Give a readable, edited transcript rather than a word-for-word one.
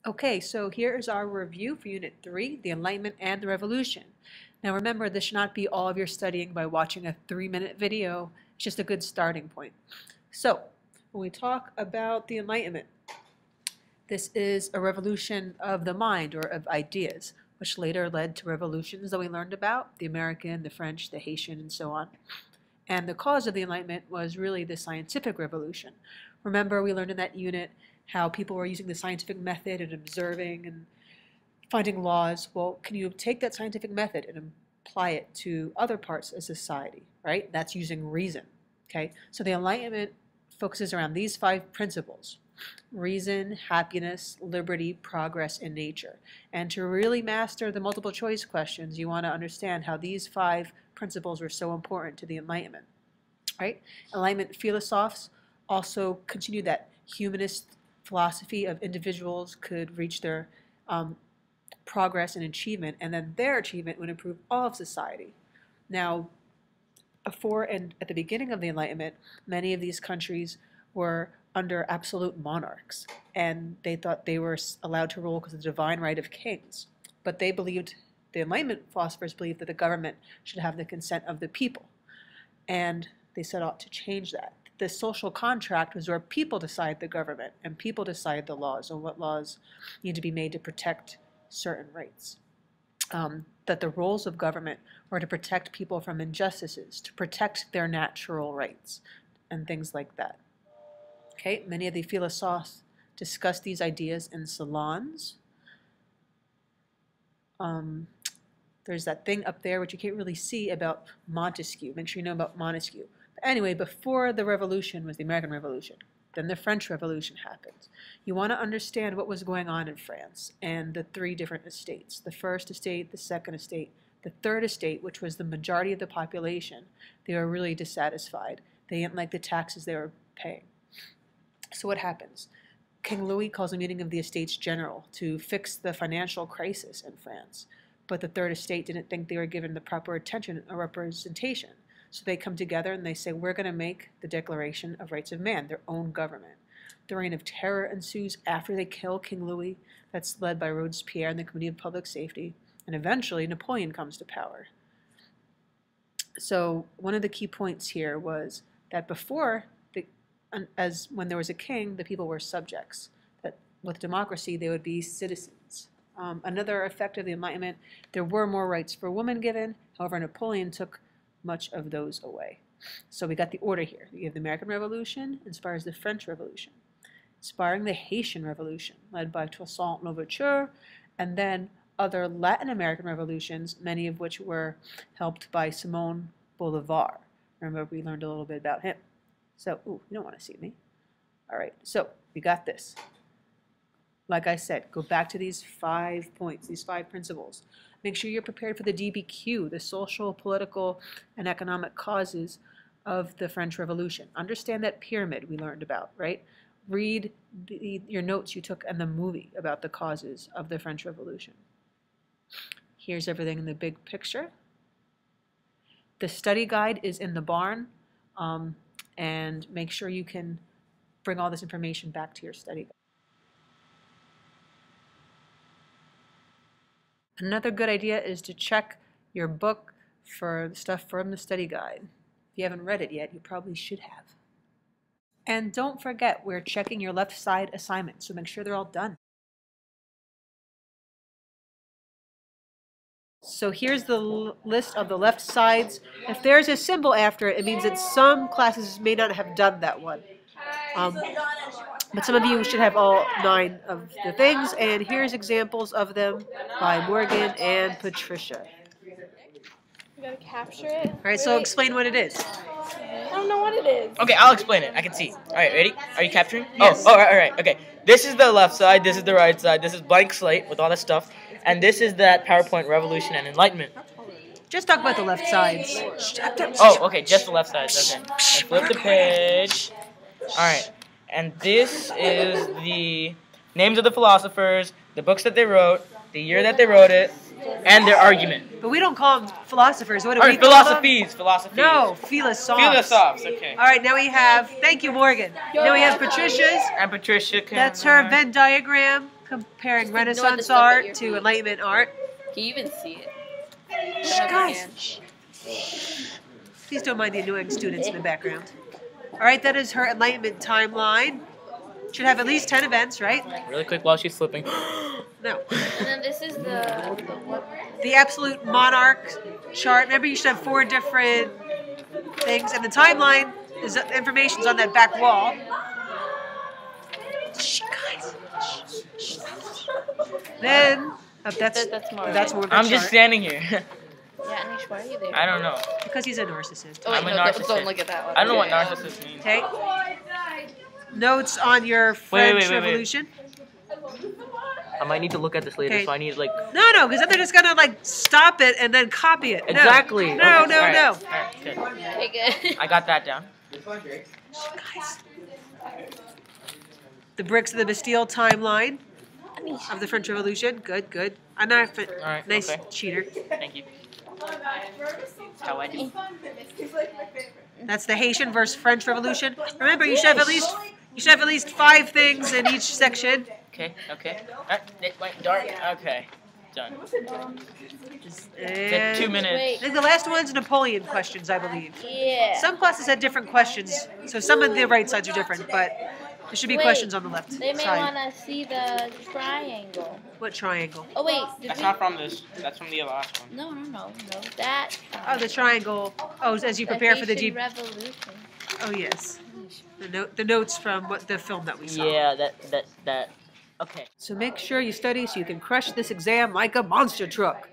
Okay, so here is our review for Unit 3, the Enlightenment and the Revolution. Now remember, this should not be all of your studying by watching a 3-minute video. It's just a good starting point. So, when we talk about the Enlightenment, this is a revolution of the mind or of ideas, which later led to revolutions that we learned about, the American, the French, the Haitian, and so on. And the cause of the Enlightenment was really the scientific revolution. Remember, we learned in that unit how people were using the scientific method and observing and finding laws. Well, can you take that scientific method and apply it to other parts of society, right? That's using reason, okay? So the Enlightenment focuses around these 5 principles: reason, happiness, liberty, progress, and nature. And to really master the multiple choice questions, you want to understand how these 5 principles were so important to the Enlightenment, right? Enlightenment philosophers also continued that humanist philosophy of individuals could reach their progress and achievement, and then their achievement would improve all of society. Now, before and at the beginning of the Enlightenment, many of these countries were under absolute monarchs, and they thought they were allowed to rule because of the divine right of kings. But they believed, the Enlightenment philosophers believed, that the government should have the consent of the people, and they set out to change that. The social contract was where people decide the government, and people decide the laws, and what laws need to be made to protect certain rights. That the roles of government were to protect people from injustices, to protect their natural rights, and things like that. Okay, many of the philosophers discuss these ideas in salons. There's that thing up there which you can't really see about Montesquieu. Make sure you know about Montesquieu. But anyway, before the revolution was the American Revolution. Then the French Revolution happened. You want to understand what was going on in France and the 3 different estates. The first estate, the second estate, the third estate, which was the majority of the population. They were really dissatisfied. They didn't like the taxes they were paying. So what happens? King Louis calls a meeting of the Estates General to fix the financial crisis in France. But the third estate didn't think they were given the proper attention or representation. So they come together and they say, we're going to make the Declaration of Rights of Man their own government. The reign of terror ensues after they kill King Louis. That's led by Robespierre and the Committee of Public Safety. And eventually Napoleon comes to power. So one of the key points here was that before, when there was a king, the people were subjects. That with democracy, they would be citizens. Another effect of the Enlightenment, there were more rights for women given. However, Napoleon took much of those away. So we got the order here. You have the American Revolution, inspires the French Revolution, inspiring the Haitian Revolution, led by Toussaint Louverture, and then other Latin American revolutions, many of which were helped by Simón Bolívar. Remember, we learned a little bit about him. So, ooh, you don't want to see me. All right, so we got this. Like I said, go back to these 5 points, these 5 principles. Make sure you're prepared for the DBQ, the social, political, and economic causes of the French Revolution. Understand that pyramid we learned about, right? Read your notes you took in the movie about the causes of the French Revolution. Here's everything in the big picture. The study guide is in the barn, and make sure you can bring all this information back to your study guide. Another good idea is to check your book for stuff from the study guide. If you haven't read it yet, you probably should have. And don't forget, we're checking your left side assignments, so make sure they're all done. So here's the list of the left sides. If there's a symbol after it, it means that some classes may not have done that one. But some of you should have all 9 of the things, and here's examples of them by Morgan and Patricia. You gotta capture it. All right, so explain what it is. I don't know what it is. Okay, I'll explain it. I can see. All right, ready? Are you capturing? Yes. Oh, all right. Okay. This is the left side. This is the right side. This is blank slate with all that stuff. And this is that PowerPoint Revolution and Enlightenment. Just talk about the left sides. Oh, okay, just the left sides. Okay. And flip the page. All right. And this is the names of the philosophers, the books that they wrote, the year that they wrote it, and their argument. But we don't call them philosophers. What do we call them? Philosophies. No, philosophs. Philosophs, okay. All right, now we have, thank you, Morgan. Now we have Patricia's. And Patricia can... That's her Venn diagram. comparing Just ignore the Renaissance stuff that art you're to doing. Enlightenment art. Can you even see it? Shh, guys. Please don't mind the annoying students in the background. All right, that is her Enlightenment timeline. Should have at least 10 events, right? Really quick while she's flipping. No. And then this is the what? The absolute monarch chart. Remember, you should have 4 different things, and the timeline is information's on that back wall. Shh, guys. Shh. Then That's more. that's more of a I'm chart. just standing here. Yeah, Anish, why are you there? I don't know. Because he's a narcissist. Oh, wait, I'm a no, narcissist. don't look at that one. I don't know what narcissist means. Okay. Notes on your French Revolution. I might need to look at this later, Okay. so I need like. No, because then they're just gonna like stop it and then copy it. No. Exactly. No, Okay. no, All right. no. All right, good. Okay, good. I got that down. Guys. The bricks of the Bastille timeline Anish. of the French Revolution. Good, good. I'm not a right, nice okay. cheater. Thank you. How I do. That's the Haitian versus French Revolution. Remember, you should have at least 5 things in each section. Okay. Okay. It went dark. Okay. Done. And 2 minutes. I think the last one's Napoleon questions, I believe. Yeah. Some classes had different questions, so some of the right sides are different, but there should be Wait, questions on the left They may side. want to see the triangle. What triangle? Oh wait, did That's we? not from this. That's from the last one. No. That. Oh, the triangle. Oh, as you prepare for the Haitian deep. Revolution. Oh, yes. The notes from the film that we saw. Yeah. That. Okay. So make sure you study so you can crush this exam like a monster truck.